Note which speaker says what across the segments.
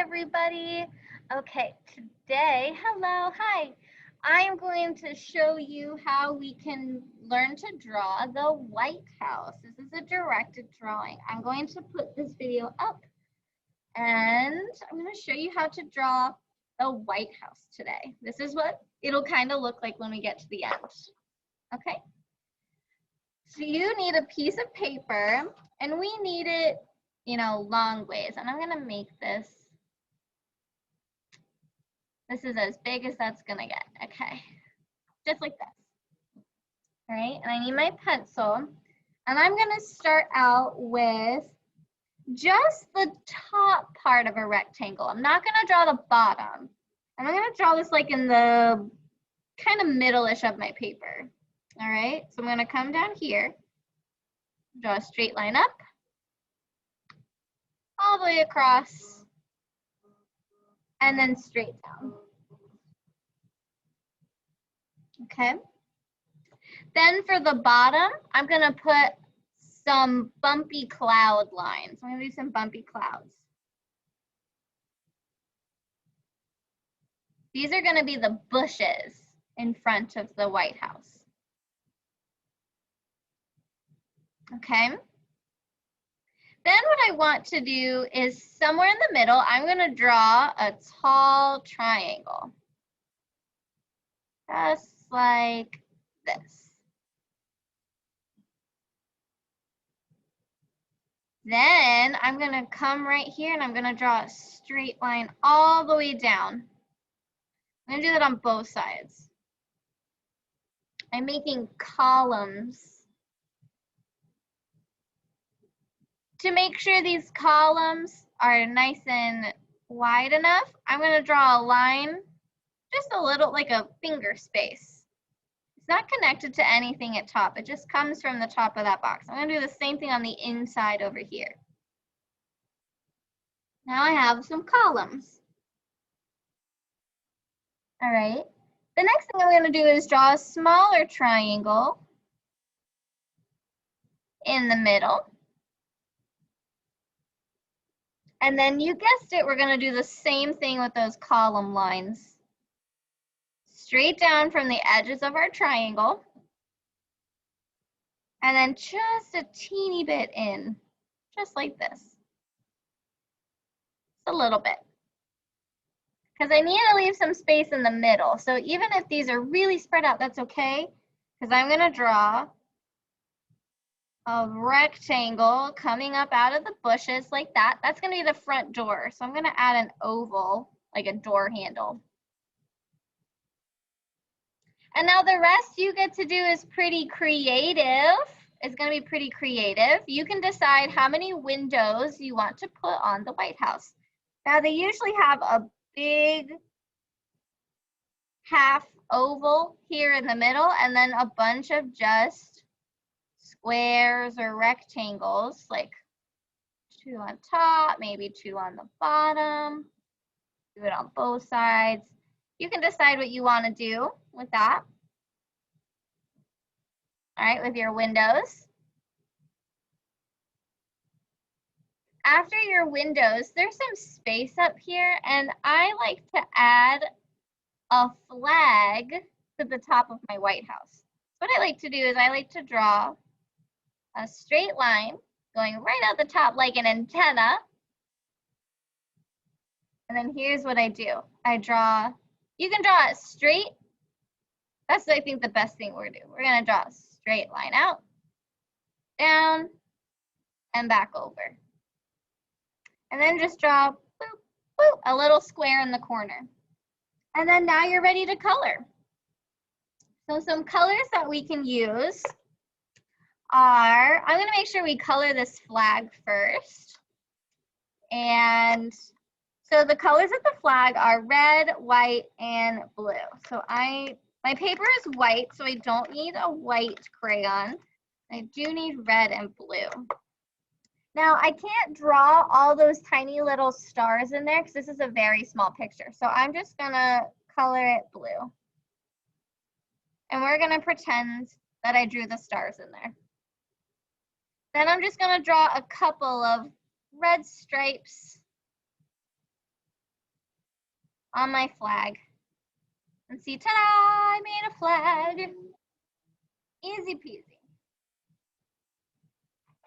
Speaker 1: everybody. Okay, today, hello, hi. I am going to show you how we can learn to draw the White House. This is a directed drawing. I'm going to put this video up and I'm going to show you how to draw the White House today. This is what it'll kind of look like when we get to the end. Okay? So you need a piece of paper and we need it, long ways. And I'm going to make this. This is as big as that's gonna get, okay? Just like this. All right, and I need my pencil. And I'm gonna start out with just the top part of a rectangle. I'm not gonna draw the bottom. I'm gonna draw this like in the kind of middle-ish of my paper. All right, so I'm gonna come down here, draw a straight line up, all the way across, and then straight down. Okay. Then for the bottom, I'm going to put some bumpy cloud lines. I'm going to do some bumpy clouds. These are going to be the bushes in front of the White House. Okay. Then what I want to do is somewhere in the middle, I'm going to draw a tall triangle. Just like this. Then I'm going to come right here and I'm going to draw a straight line all the way down. I'm going to do that on both sides. I'm making columns. To make sure these columns are nice and wide enough, I'm going to draw a line just a little, like a finger space. It's not connected to anything at top. It just comes from the top of that box. I'm going to do the same thing on the inside over here. Now I have some columns. All right. The next thing I'm going to do is draw a smaller triangle in the middle. And then you guessed it, we're going to do the same thing with those column lines. Straight down from the edges of our triangle. And then just a teeny bit in, just like this. Just a little bit. Because I need to leave some space in the middle. So even if these are really spread out, that's okay. Because I'm going to draw a rectangle coming up out of the bushes like that. That's going to be the front door. So I'm going to add an oval, like a door handle. And now the rest you get to do is pretty creative. It's going to be pretty creative. You can decide how many windows you want to put on the White House. Now they usually have a big half oval here in the middle and then a bunch of just squares or rectangles, like 2 on top, maybe 2 on the bottom. Do it on both sides. You can decide what you want to do with that. All right, with your windows. After your windows, there's some space up here, and I like to add a flag to the top of my White House. What I like to do is I like to draw a straight line going right out the top like an antenna. And then here's what I do. I draw, you can draw it straight. That's, I think, the best thing we're doing. We're going to draw a straight line out, down, and back over. And then just draw boop, boop, a little square in the corner. And then now you're ready to color. So some colors that we can use are, I'm going to make sure we color this flag first. And so the colors of the flag are red, white, and blue. So my paper is white, so I don't need a white crayon. I do need red and blue. Now, I can't draw all those tiny little stars in there because this is a very small picture. So I'm just going to color it blue. And we're going to pretend that I drew the stars in there. Then I'm just going to draw a couple of red stripes on my flag. And see, ta-da, I made a flag. Easy peasy.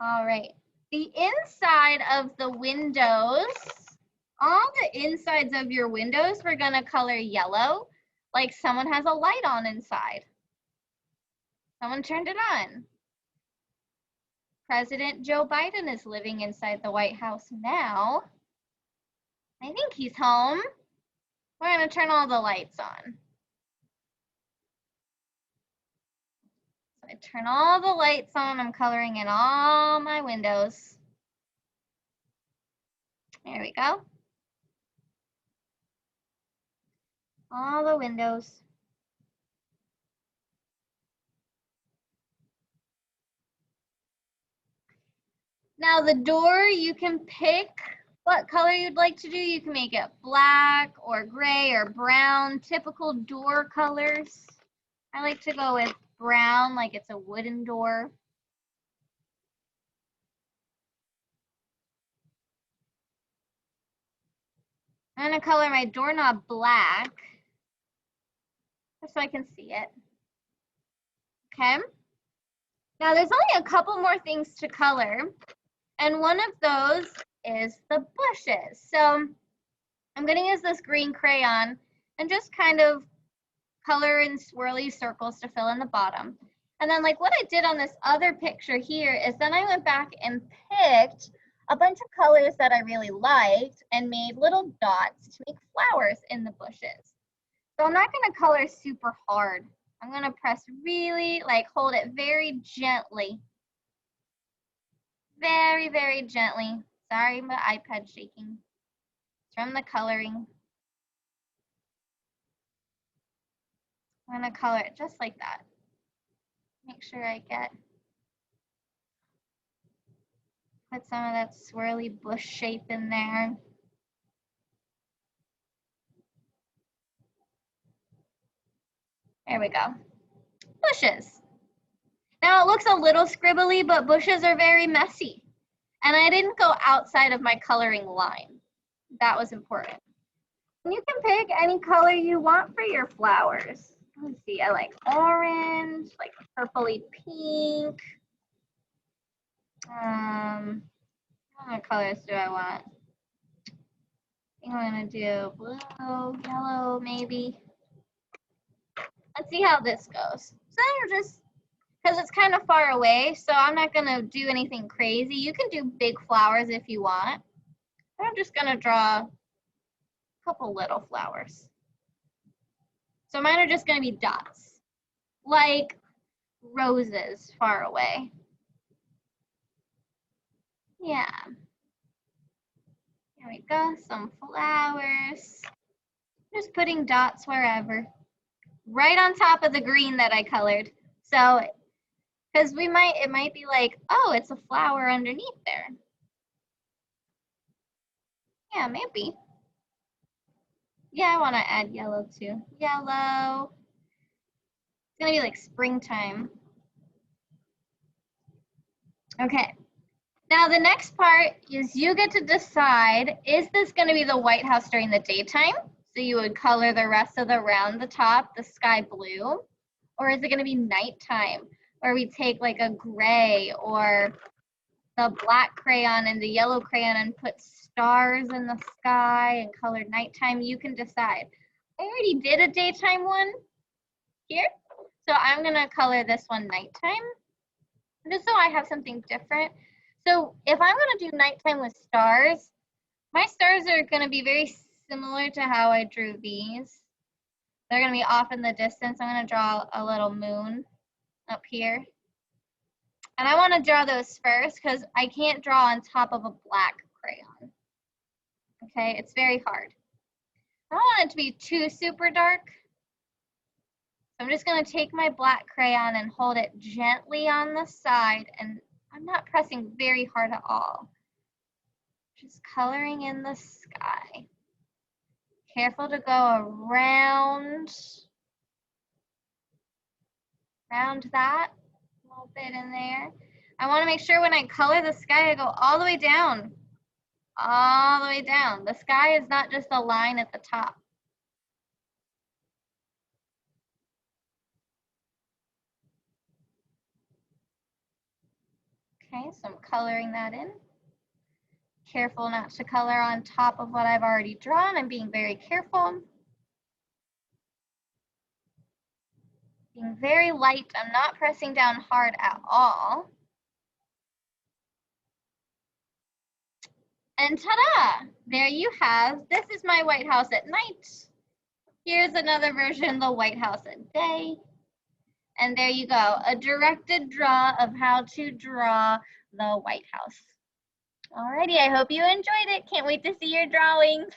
Speaker 1: All right, the inside of the windows, all the insides of your windows, we're gonna color yellow, like someone has a light on inside. Someone turned it on. President Joe Biden is living inside the White House now. I think he's home. We're gonna turn all the lights on. So I turn all the lights on. I'm coloring in all my windows. There we go. All the windows. Now the door, you can pick what color you'd like to do. You can make it black or gray or brown, typical door colors. I like to go with brown, like it's a wooden door. I'm gonna color my doorknob black, just so I can see it. Okay. Now there's only a couple more things to color, and one of those is the bushes. So I'm gonna use this green crayon and just kind of color in swirly circles to fill in the bottom. And then like what I did on this other picture here is then I went back and picked a bunch of colors that I really liked and made little dots to make flowers in the bushes. So I'm not gonna color super hard. I'm gonna press really, like hold it very gently. Very, very gently. Sorry, my iPad's shaking. It's from the coloring. I'm gonna color it just like that. Make sure I put some of that swirly bush shape in there. There we go. Bushes. Now it looks a little scribbly, but bushes are very messy. And I didn't go outside of my coloring line. That was important. And you can pick any color you want for your flowers. Let's see, I like orange, like purpley pink. What colors do I want? I think I'm gonna do blue, yellow, maybe. Let's see how this goes. So you're just, because it's kind of far away, so I'm not gonna do anything crazy. You can do big flowers if you want. I'm just gonna draw a couple little flowers. So mine are just gonna be dots, like roses far away. Yeah. There we go, some flowers. Just putting dots wherever. Right on top of the green that I colored. So, because it might be like, oh, it's a flower underneath there. Yeah, maybe. Yeah, I want to add yellow too. Yellow. It's gonna be like springtime. Okay. Now the next part is you get to decide, is this gonna be the White House during the daytime? So you would color the rest of the top, the sky blue, or is it gonna be nighttime where we take like a gray or the black crayon and the yellow crayon and put stars in the sky and color nighttime? You can decide. I already did a daytime one here, so I'm gonna color this one nighttime, just so I have something different. So if I'm gonna do nighttime with stars, my stars are gonna be very similar to how I drew these. They're gonna be off in the distance. I'm gonna draw a little moon up here. And I wanna draw those first because I can't draw on top of a black crayon. Okay, it's very hard. I don't want it to be too super dark. So I'm just gonna take my black crayon and hold it gently on the side, and I'm not pressing very hard at all. Just coloring in the sky. Careful to go around that, a little bit in there. I want to make sure when I color the sky, I go all the way down. All the way down. The sky is not just a line at the top. Okay, so I'm coloring that in. Careful not to color on top of what I've already drawn. I'm being very careful. Being very light. I'm not pressing down hard at all. And ta-da! There you have, this is my White House at night. Here's another version, the White House at day. And there you go, a directed draw of how to draw the White House. Alrighty, I hope you enjoyed it. Can't wait to see your drawings.